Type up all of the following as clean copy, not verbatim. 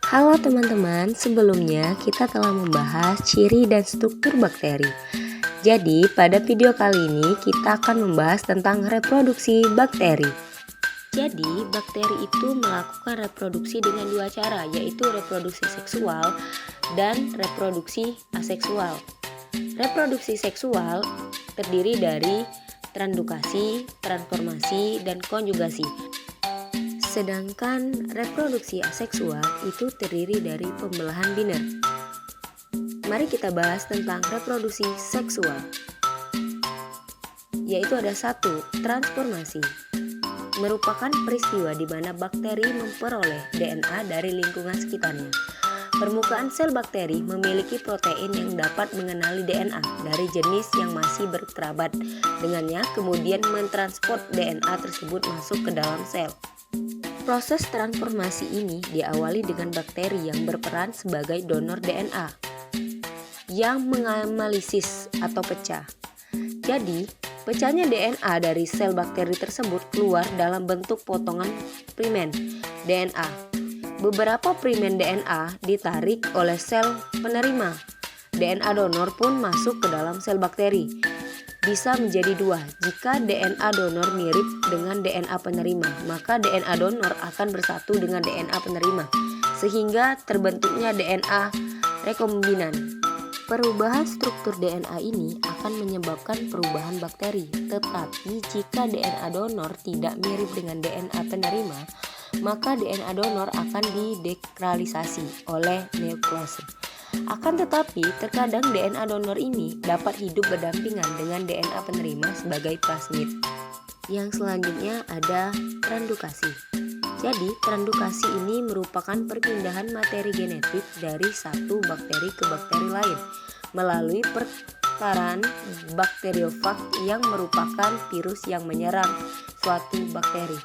Halo teman-teman, sebelumnya kita telah membahas ciri dan struktur bakteri. Jadi pada video kali ini kita akan membahas tentang reproduksi bakteri. Jadi bakteri itu melakukan reproduksi dengan dua cara, yaitu reproduksi seksual dan reproduksi aseksual. Reproduksi seksual terdiri dari transdukasi, transformasi, dan konjugasi. Sedangkan reproduksi aseksual itu terdiri dari pembelahan biner. Mari kita bahas tentang reproduksi seksual. Yaitu ada satu, transformasi. Merupakan peristiwa di mana bakteri memperoleh DNA dari lingkungan sekitarnya. Permukaan sel bakteri memiliki protein yang dapat mengenali DNA dari jenis yang masih berkerabat dengannya, kemudian mentransport DNA tersebut masuk ke dalam sel. Proses transformasi ini diawali dengan bakteri yang berperan sebagai donor DNA yang menganalisis atau pecah. Jadi, pecahnya DNA dari sel bakteri tersebut keluar dalam bentuk potongan primen DNA. Beberapa primen DNA ditarik oleh sel penerima. DNA donor pun masuk ke dalam sel bakteri. Bisa menjadi dua. Jika DNA donor mirip dengan DNA penerima, maka DNA donor akan bersatu dengan DNA penerima, sehingga terbentuknya DNA rekombinan. Perubahan struktur DNA ini akan menyebabkan perubahan bakteri, tetapi jika DNA donor tidak mirip dengan DNA penerima, maka DNA donor akan didekralisasi oleh nuklease. Akan tetapi, terkadang DNA donor ini dapat hidup berdampingan dengan DNA penerima sebagai plasmid. Yang selanjutnya ada transdukasi. Jadi, transdukasi ini merupakan perpindahan materi genetik dari satu bakteri ke bakteri lain melalui pertukaran bakteriofag yang merupakan virus yang menyerang suatu bakteri.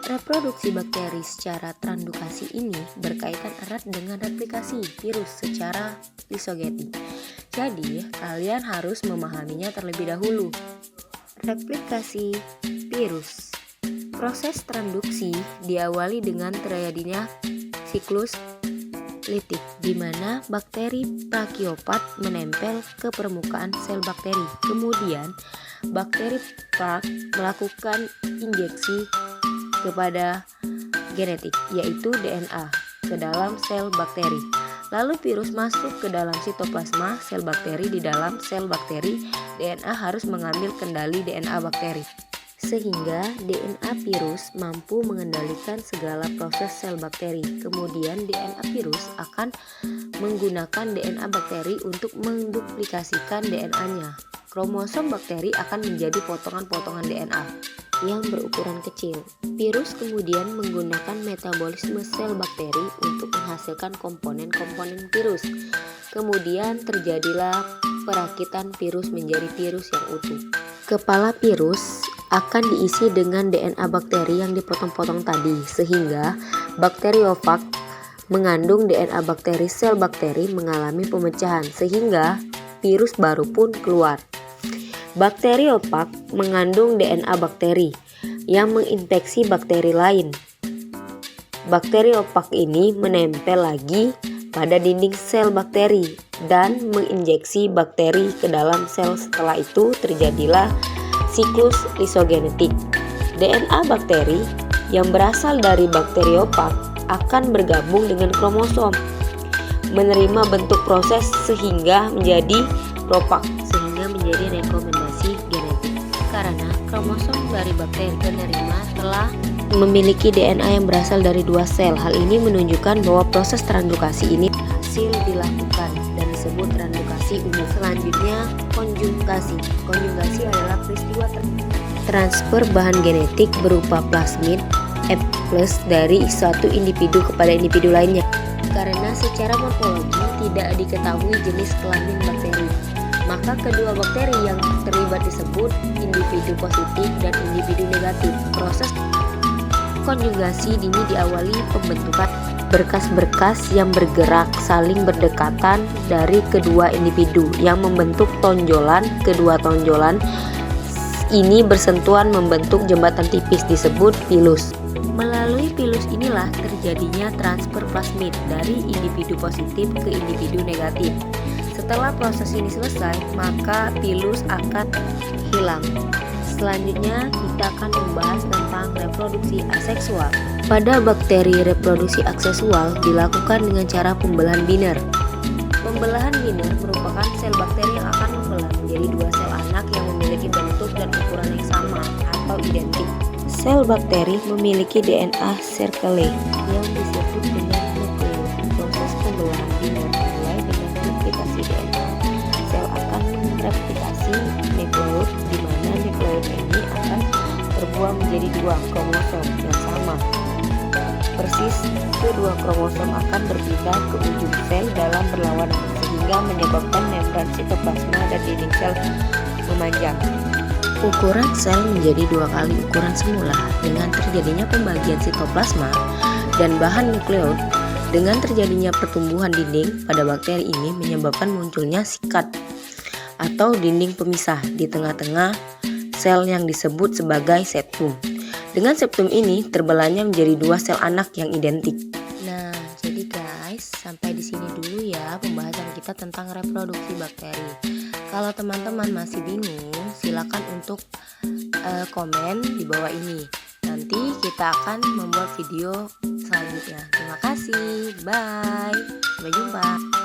Reproduksi bakteri secara transdukasi ini berkaitan erat dengan replikasi virus secara lisogenik. Jadi, kalian harus memahaminya terlebih dahulu. Replikasi virus. Proses transduksi diawali dengan terjadinya siklus litik, di mana bakteri prakiopat menempel ke permukaan sel bakteri. Kemudian, bakteri phag melakukan injeksi kepada genetik, yaitu DNA, ke dalam sel bakteri. Lalu virus masuk ke dalam sitoplasma sel bakteri. Di dalam sel bakteri, DNA harus mengambil kendali DNA bakteri, sehingga DNA virus mampu mengendalikan segala proses sel bakteri. Kemudian DNA virus akan menggunakan DNA bakteri untuk menduplikasikan DNA-nya. Kromosom bakteri akan menjadi potongan-potongan DNA yang berukuran kecil. Virus kemudian menggunakan metabolisme sel bakteri untuk menghasilkan komponen-komponen virus. Kemudian terjadilah perakitan virus menjadi virus yang utuh. Kepala virus akan diisi dengan DNA bakteri yang dipotong-potong tadi, sehingga bakteriofag mengandung DNA bakteri. Sel bakteri mengalami pemecahan sehingga virus baru pun keluar. Bakteriofag mengandung DNA bakteri yang menginfeksi bakteri lain. Bakteriofag ini menempel lagi pada dinding sel bakteri dan menginjeksi bakteri ke dalam sel. Setelah itu terjadilah siklus lisogenetik. DNA bakteri yang berasal dari bakteriofag akan bergabung dengan kromosom, menerima bentuk proses sehingga menjadi profag, sehingga menjadi rekomendasi genetik. Karena kromosom dari bakteri penerima telah memiliki DNA yang berasal dari dua sel. Hal ini menunjukkan bahwa proses transdukasi ini berhasil dilakukan dan disebut transdukasi umum. Selanjutnya, konjugasi. Konjugasi adalah peristiwa transfer bahan genetik berupa plasmid F+ dari suatu individu kepada individu lainnya. Karena secara morfologi tidak diketahui jenis kelamin bakteri, maka kedua bakteri yang terlibat disebut individu positif dan individu negatif. Proses konjugasi ini diawali pembentukan berkas-berkas yang bergerak saling berdekatan dari kedua individu yang membentuk tonjolan. Kedua tonjolan ini bersentuhan membentuk jembatan tipis disebut pilus. Melalui pilus siklus inilah terjadinya transfer plasmid dari individu positif ke individu negatif. Setelah proses ini selesai, maka pilus akan hilang. Selanjutnya, kita akan membahas tentang reproduksi aseksual. Pada bakteri, reproduksi aseksual dilakukan dengan cara pembelahan biner. Pembelahan biner merupakan sel bakteri yang akan membelah menjadi dua sel anak yang memiliki bentuk dan ukuran yang sama atau identik. Sel bakteri memiliki DNA circle yang disebut dengan nukleus. Proses pembelahan biner dimulai dengan replikasi DNA. Sel akan mereplikasi nukleus, di mana nukleus ini akan terbuang menjadi dua kromosom yang sama. Persis, kedua kromosom akan berpindah ke ujung sel dalam berlawanan, sehingga menyebabkan membran sitoplasma dan dinding sel memanjang. Ukuran sel menjadi dua kali ukuran semula dengan terjadinya pembagian sitoplasma dan bahan nukleus. Dengan terjadinya pertumbuhan dinding pada bakteri ini menyebabkan munculnya sikat atau dinding pemisah di tengah-tengah sel yang disebut sebagai septum. Dengan septum ini terbelahnya menjadi dua sel anak yang identik. Nah, jadi guys, sampai di sini dulu ya pembahasan kita tentang reproduksi bakteri. Kalau teman-teman masih bingung, silakan untuk komen di bawah ini. Nanti kita akan membuat video selanjutnya. Terima kasih, bye, sampai jumpa.